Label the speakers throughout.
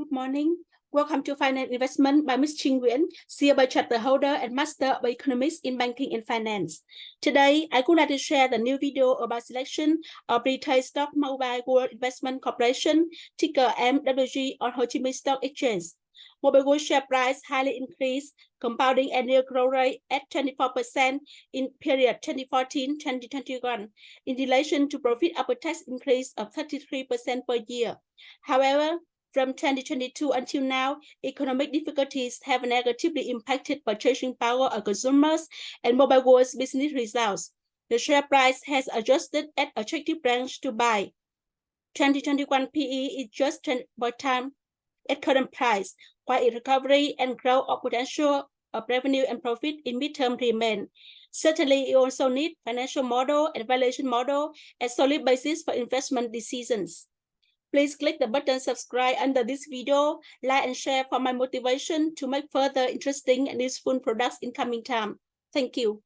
Speaker 1: good morning. Welcome to Finance Investment by Ms. Trinh Nguyễn, CEO by Charter Holder and Master of Economics in Banking and Finance. Today, I would like to share the new video about selection of retail stock Mobile World Investment Corporation, ticker MWG on Ho Chi Minh Stock Exchange. Mobile World share price highly increased, compounding annual growth rate at 24% in period 2014-2021, in relation to profit after tax increase of 33% per year. However, from 2022 until now, economic difficulties have negatively impacted purchasing power of consumers and Mobile World's business results. The share price has adjusted at attractive range to buy. 2021 PE is just 20 times at current price, while its recovery and growth of potential of revenue and profit in midterm remain. Certainly, you also need financial model and valuation model as solid basis for investment decisions. Please click the button subscribe under this video, like and share for my motivation to make further interesting and useful products in coming time. Thank you.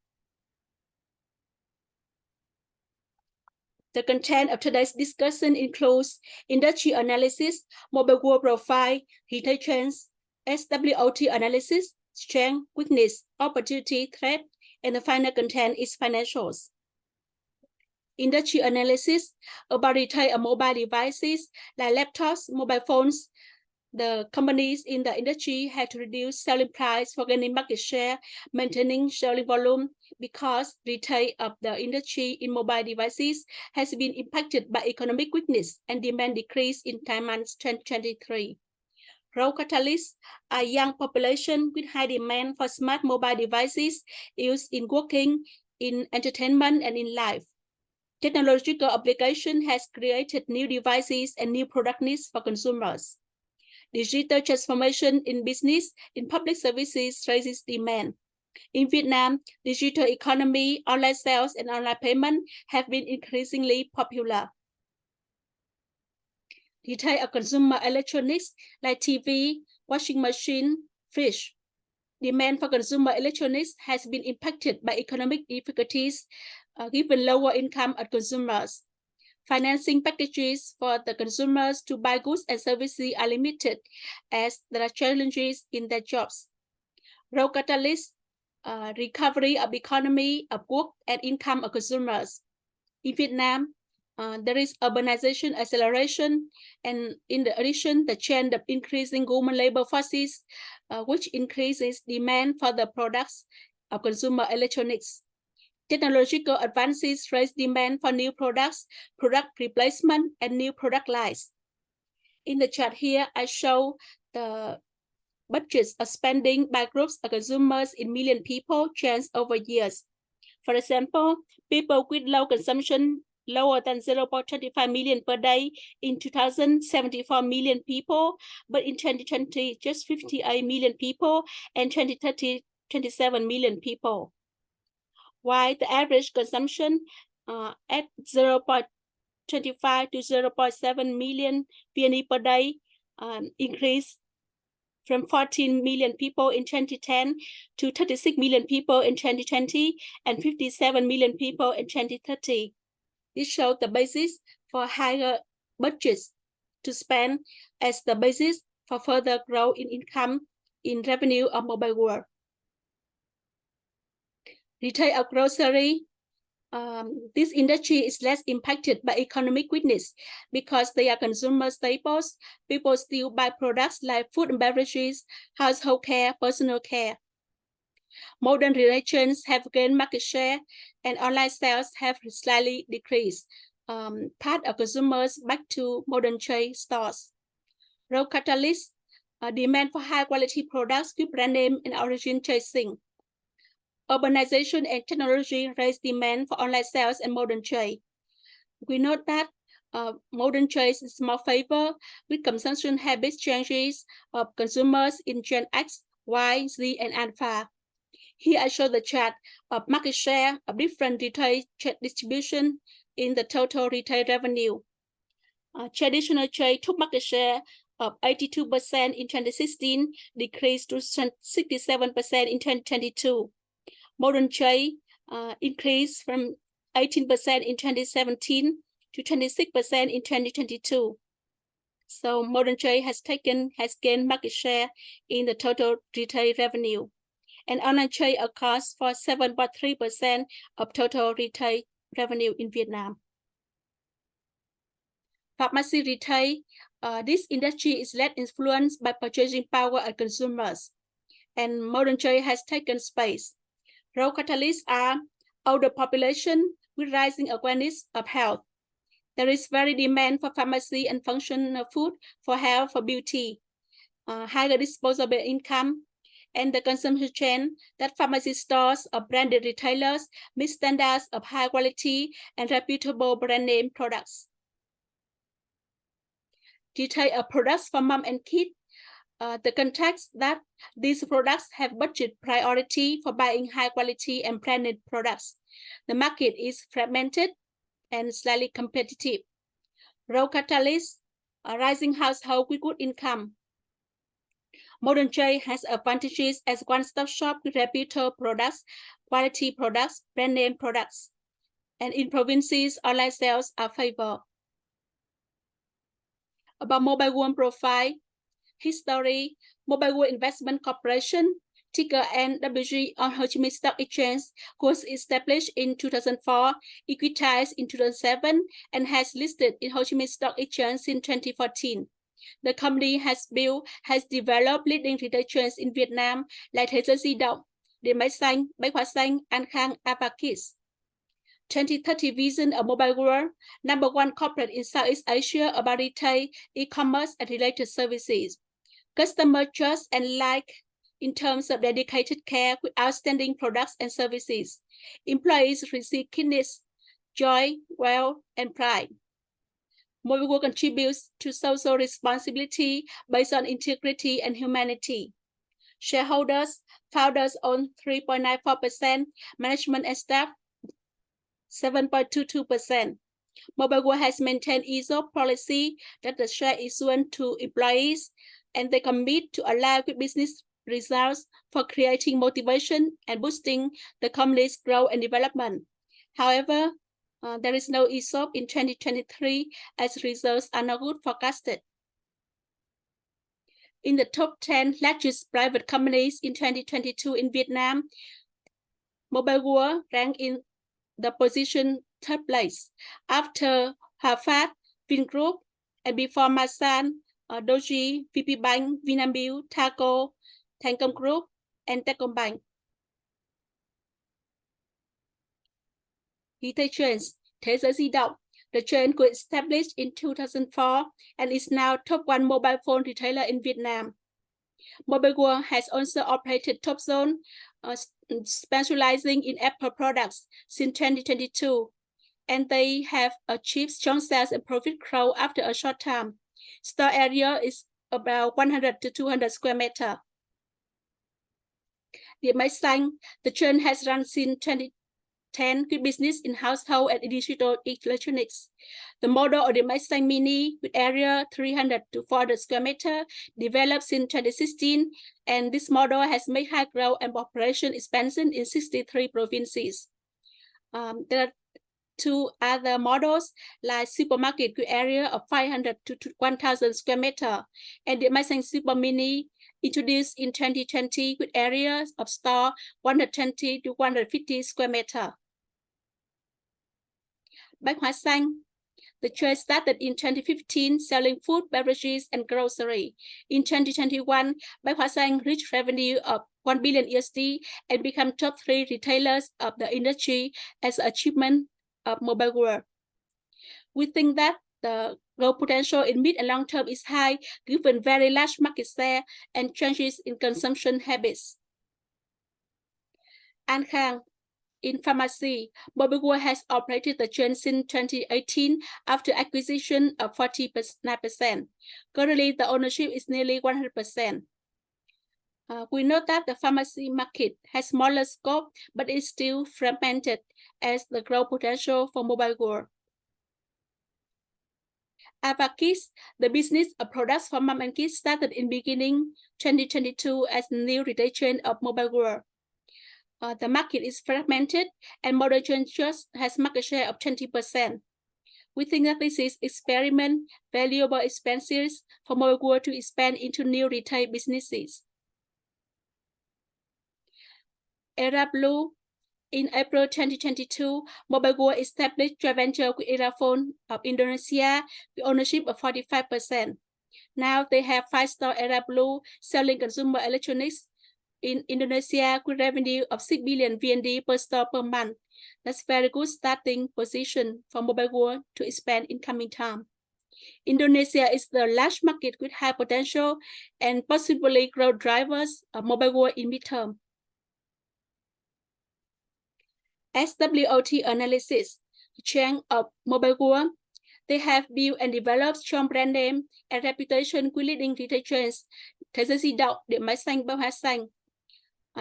Speaker 1: The content of today's discussion includes industry analysis, Mobile World profile, retail trends, SWOT analysis, strength, weakness, opportunity, threat, and the final content is financials. Industry analysis about retail of mobile devices like laptops, mobile phones. The companies in the industry had to reduce selling price for gaining market share, maintaining selling volume, because retail of the industry in mobile devices has been impacted by economic weakness and demand decrease in 10 months 2023. Growth catalysts are young population with high demand for smart mobile devices used in working, in entertainment, and in life. Technological application has created new devices and new product needs for consumers. Digital transformation in business, in public services raises demand. In Vietnam, digital economy, online sales, and online payment have been increasingly popular. Retail of consumer electronics like TV, washing machine, fridge. Demand for consumer electronics has been impacted by economic difficulties, given lower income of consumers. Financing packages for the consumers to buy goods and services are limited as there are challenges in their jobs. Growth catalyst, recovery of economy, of work and income of consumers. In Vietnam, there is urbanization acceleration, and in addition, the trend of increasing women labor forces, which increases demand for the products of consumer electronics. Technological advances raise demand for new products, product replacement, and new product lines. In the chart here, I show the budgets of spending by groups of consumers in million people change over years. For example, people with low consumption, lower than 0.25 million per day in 2000, 74 million people, but in 2020, just 58 million people, and 2030, 27 million people. While the average consumption at 0.25 to 0.7 million VNE per day increased from 14 million people in 2010 to 36 million people in 2020 and 57 million people in 2030. This shows the basis for higher budgets to spend as the basis for further growth in income in revenue of Mobile World. Retail of grocery, this industry is less impacted by economic weakness because they are consumer staples. People still buy products like food and beverages, household care, personal care. Modern relations have gained market share and online sales have slightly decreased. Part of consumers back to modern trade stores. Growth catalyst, demand for high quality products with brand name and origin tracing. Urbanization and technology raise demand for online sales and modern trade. We note that modern trade is more favored with consumption habits changes of consumers in Gen X, Y, Z, and Alpha. Here I show the chart of market share of different retail distribution in the total retail revenue. Traditional trade took market share of 82% in 2016, decreased to 67% in 2022. Modern trade increased from 18% in 2017 to 26% in 2022. So modern trade has gained market share in the total retail revenue, and online trade accounts for 7.3% of total retail revenue in Vietnam. Pharmacy retail, this industry is less influenced by purchasing power of consumers, and modern trade has taken space. Growth catalysts are older population with rising awareness of health. There is very demand for pharmacy and functional food for health, for beauty, higher disposable income, and the consumption trend that pharmacy stores or branded retailers meet standards of high quality and reputable brand name products. Retail of products for mom and kid. The context that these products have budget priority for buying high quality and branded products. The market is fragmented and slightly competitive. Growth catalysts, a rising household with good income. Modern trade has advantages as one-stop shop with reputable products, quality products, brand name products. And in provinces, online sales are favored. About Mobile World profile, history, Mobile World Investment Corporation, ticker MWG on Ho Chi Minh Stock Exchange, was established in 2004, equitized in 2007, and has listed in Ho Chi Minh Stock Exchange since 2014. The company has developed leading retail chains in Vietnam like Thế giới di động, Điện máy xanh, Bách hóa xanh, An Khang, Avakis. 2030 vision of Mobile World, #1 corporate in Southeast Asia about retail, e-commerce, and related services. Customer trust and like in terms of dedicated care with outstanding products and services. Employees receive kindness, joy, wealth, and pride. Mobile World contributes to social responsibility based on integrity and humanity. Shareholders, founders own 3.94%, management and staff 7.22%. Mobile World has maintained ESOP policy that the share issuance to employees, and they commit to align with business results for creating motivation and boosting the company's growth and development. However, there is no ESOP in 2023 as results are not good forecasted. In the top 10 largest private companies in 2022 in Vietnam, Mobile World ranked in the position third place after Harvard, Vingroup, and before Masan, Doji, VP Bank, Vinamilk, Thaco, Thành Group, and Techcombank. Retail chains, Thế giới di động. The chain was established in 2004 and is now top 1 mobile phone retailer in Vietnam. Mobile World has also operated Top Zone, specializing in Apple products since 2022, and they have achieved strong sales and profit growth after a short time. Store area is about 100 to 200 square meters. Điện máy xanh, the chain has run since 2010 with business in household and digital electronics. The model of the máy xanh Mini with area 300 to 400 square meters developed since 2016, and this model has made high growth and operation expansion in 63 provinces. There are 2 other models like supermarket with area of 500 to 1,000 square meters, and the máy xanh Super Mini introduced in 2020 with areas of store 120 to 150 square meters. Bách hóa xanh, the trade started in 2015 selling food, beverages, and grocery. In 2021, Bách hóa xanh reached revenue of $1 billion and become top 3 retailers of the industry as an achievement of Mobile World. We think that the growth potential in mid and long term is high, given very large market share and changes in consumption habits. An Khang, in pharmacy, Mobile World has operated the chain since 2018 after acquisition of 49%. Currently, the ownership is nearly 100%. We know that the pharmacy market has smaller scope, but is still fragmented as the growth potential for Mobile World. Avakis, the business of products for mom and kids, started in beginning 2022 as the new retail chain of Mobile World. The market is fragmented and modern chain just has market share of 20%. We think that this is experiment valuable expenses for Mobile World to expand into new retail businesses. Era Blue. In April 2022, Mobile World established joint venture with Eraphone of Indonesia with ownership of 45%. Now they have 5-store Era Blue selling consumer electronics in Indonesia with revenue of 6 billion VND per store per month. That's very good starting position for Mobile World to expand in coming time. Indonesia is the large market with high potential and possibly growth drivers of Mobile World in midterm. SWOT Analysis, the chain of Mobile World. They have built and developed strong brand name and reputation with leading retail chains. Thế giới di động, Điện máy xanh, bông hoa xanh.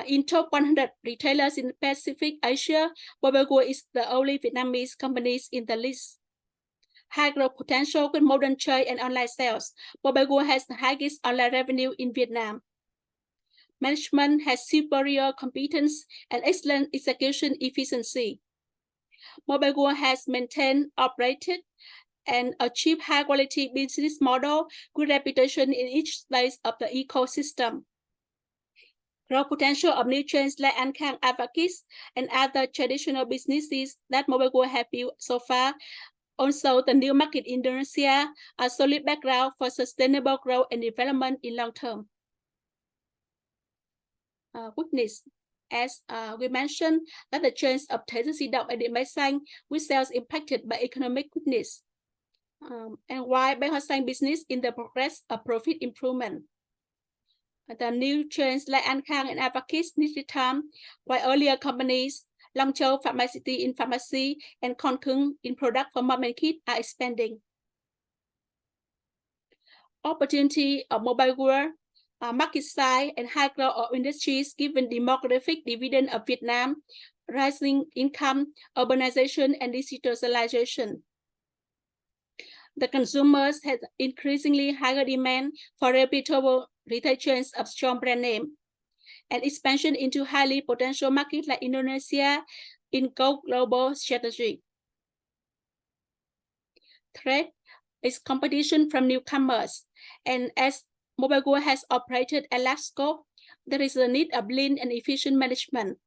Speaker 1: In top 100 retailers in Pacific Asia, Mobile World is the only Vietnamese companies in the list. High growth potential with modern trade and online sales. Mobile World has the highest online revenue in Vietnam. Management has superior competence and excellent execution efficiency. Mobile World has maintained, operated, and achieved high-quality business model with reputation in each stage of the ecosystem. Growth potential of new chains like An Khang, Avakis, and other traditional businesses that Mobile World have built so far. Also, the new market in Indonesia are solid background for sustainable growth and development in long term. Weakness, as we mentioned, that the chains of Thế giới di động and Điện máy xanh with sales impacted by economic weakness. And why Bách Hóa xanh business in the progress of profit improvement. The new chains like An Khang and Avakis needed time, while earlier companies Long Châu Pharmacy in pharmacy and Con Cưng in product for mom and kid are expanding. Opportunity of Mobile World. Market size and high growth of industries given demographic dividend of Vietnam, rising income, urbanization, and digitalization. The consumers have increasingly higher demand for reputable retail chains of strong brand name, and expansion into highly potential markets like Indonesia in global strategy. Threat is competition from newcomers, and as Mobile World has operated at large scope, there is a need of lean and efficient management.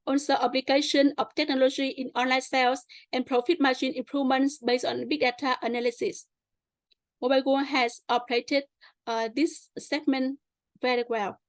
Speaker 1: Also, application of technology in online sales and profit margin improvements based on big data analysis. Mobile World has operated this segment very well.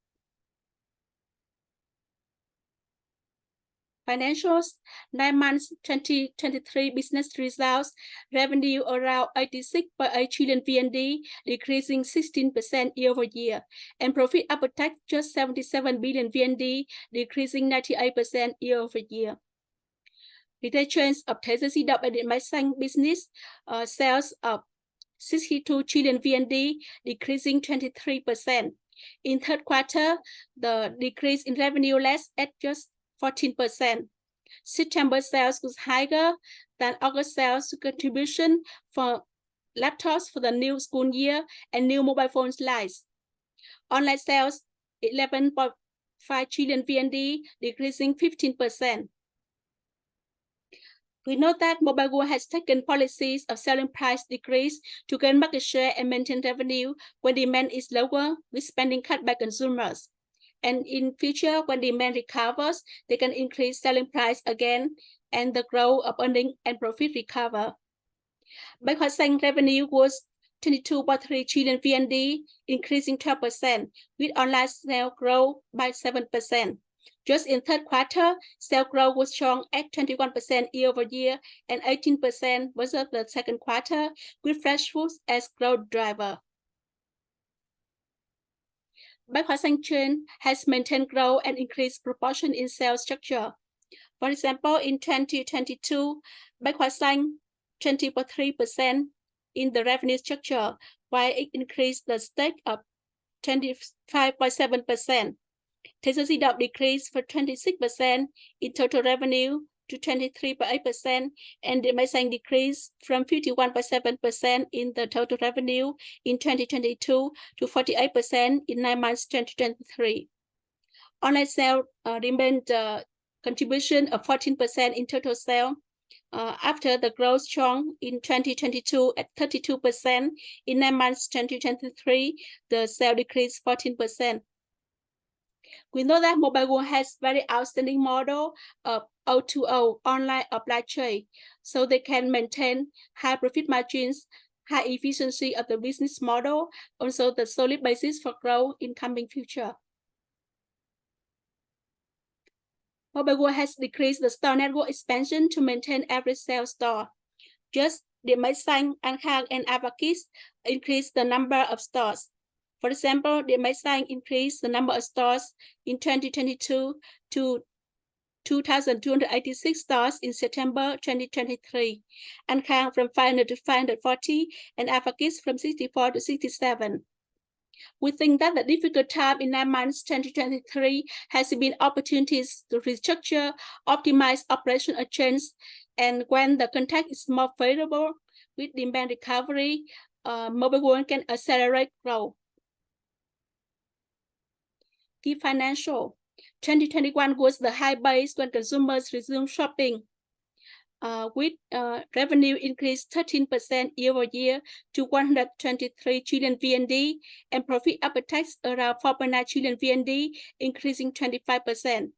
Speaker 1: Financials, 9 months 2023 business results, revenue around 86.8 trillion VND, decreasing 16% year-over-year, and profit after tax just 77 billion VND, decreasing 98% year-over-year. Retail chains of Thế giới di động and Điện máy xanh business sales of 62 trillion VND, decreasing 23%. In third quarter, the decrease in revenue less at just 14%. September sales was higher than August sales contribution for laptops for the new school year and new mobile phone lines. Online sales 11.5 trillion VND, decreasing 15%. We note that Mobile World has taken policies of selling price decrease to gain market share and maintain revenue when demand is lower with spending cut by consumers. And in future, when demand recovers, they can increase selling price again and the growth of earning and profit recover. Bách Hóa xanh revenue was 22.3 trillion VND, increasing 12%, with online sales grow by 7%. Just in third quarter, sales growth was strong at 21% year-over-year and 18% versus the second quarter, with fresh foods as growth driver. Bách Hóa xanh chain has maintained growth and increased proportion in sales structure. For example, in 2022, Bách Hóa xanh 20.3% in the revenue structure, while it increased the stake of 25.7%. Thế giới di động decreased for 26% in total revenue to 23.8%, and Điện máy xanh decreased from 51.7% in the total revenue in 2022 to 48% in 9 months 2023. Online sales remained contribution of 14% in total sales, After the growth shown in 2022 at 32%, in 9 months 2023, the sale decreased 14%. We know that Mobile World has very outstanding model of O2O, online apply trade, so they can maintain high profit margins, high efficiency of the business model, also the solid basis for growth in coming future. Mobile World has decreased the store network expansion to maintain every sales store. Just Điện Máy Xanh, An Khang, and Avakis increased the number of stores. For example, Điện Máy Xanh increased the number of stores in 2022 to 2,286 stores in September 2023, An Khang from 500 to 540, and Avakis from 64 to 67. We think that the difficult time in 9 months 2023 has been opportunities to restructure, optimize operational change, and when the context is more favorable with demand recovery, Mobile World can accelerate growth. Key financial. 2021 was the high base when consumers resumed shopping, with revenue increased 13% year-over-year to 123 trillion VND, and profit after tax around 4.9 trillion VND, increasing 25%.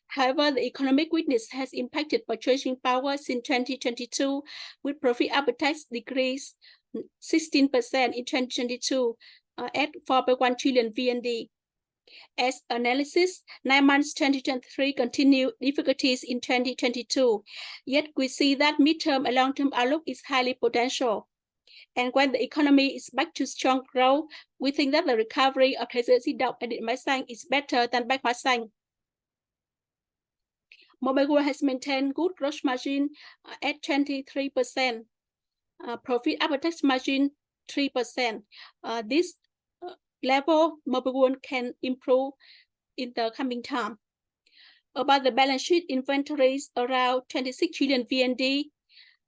Speaker 1: However, the economic weakness has impacted purchasing power since 2022, with profit after tax decreased 16% in 2022 at 4.1 trillion VND. As analysis, 9 months 2023 continued difficulties in 2022, yet we see that midterm and long-term outlook is highly potential. And when the economy is back to strong growth, we think that the recovery of Thế giới di động and Điện Máy Xanh is better than Bách Hóa Xanh. Mobile World has maintained good gross margin at 23%, profit after tax margin 3%. This level, Mobile World can improve in the coming time. About the balance sheet, inventories around 26 trillion VND,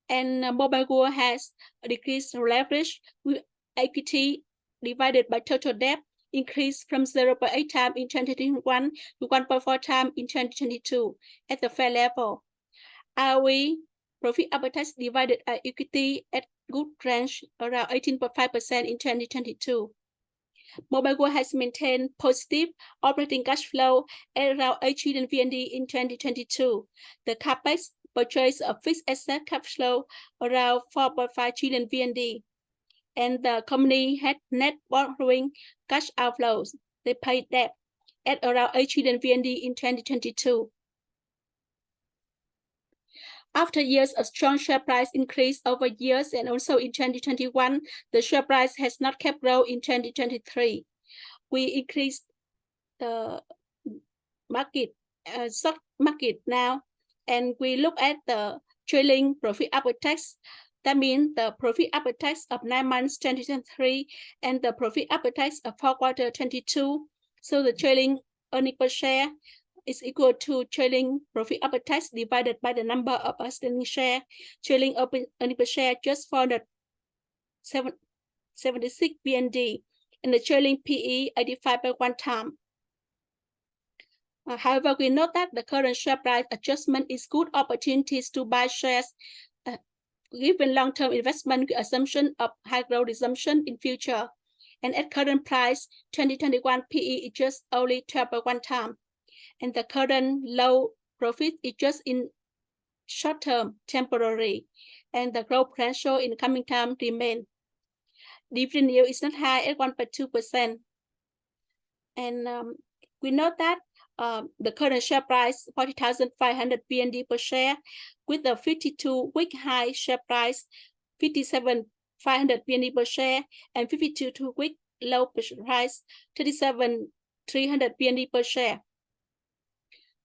Speaker 1: and Mobile World has decreased leverage with equity divided by total debt increased from 0.8 times in 2021 to 1.4 times in 2022 at the fair level. ROE, profit after tax divided by equity at good range around 18.5% in 2022. Mobile World has maintained positive operating cash flow at around 8 trillion VND in 2022. The capex purchase of fixed asset cash flow around 4.5 trillion VND. And the company had net borrowing cash outflows. They paid debt at around 8 trillion VND in 2022. After years of strong share price increase over years and also in 2021, the share price has not kept growing in 2023. We increased the market, stock market now, and we look at the trailing profit after tax. That means the profit after tax of 9 months 2023 and the profit after tax of 4 quarter 22. So the trailing earning per share is equal to trailing profit after tax divided by the number of outstanding share. Trailing earning per share just for the 76 BND, and the trailing PE 85.1 times. However, we note that the current share price adjustment is good opportunities to buy shares, given long-term investment assumption of high growth resumption in future. And at current price, 2021 PE is just only 12.1 times. And the current low profit is just in short term, temporary, and the growth potential in the coming time remain. Dividend yield is not high at 1.2%. And we note that the current share price 40,500 BND per share, with the 52-week high share price 57,500 BND per share, and 52-week low price 37,300 BND per share.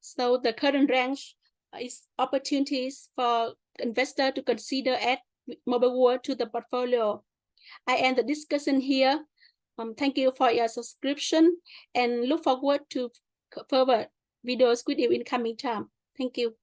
Speaker 1: So the current range is opportunities for investor to consider add Mobile World to the portfolio. I end the discussion here. Thank you for your subscription and look forward to further videos with you in coming time. Thank you.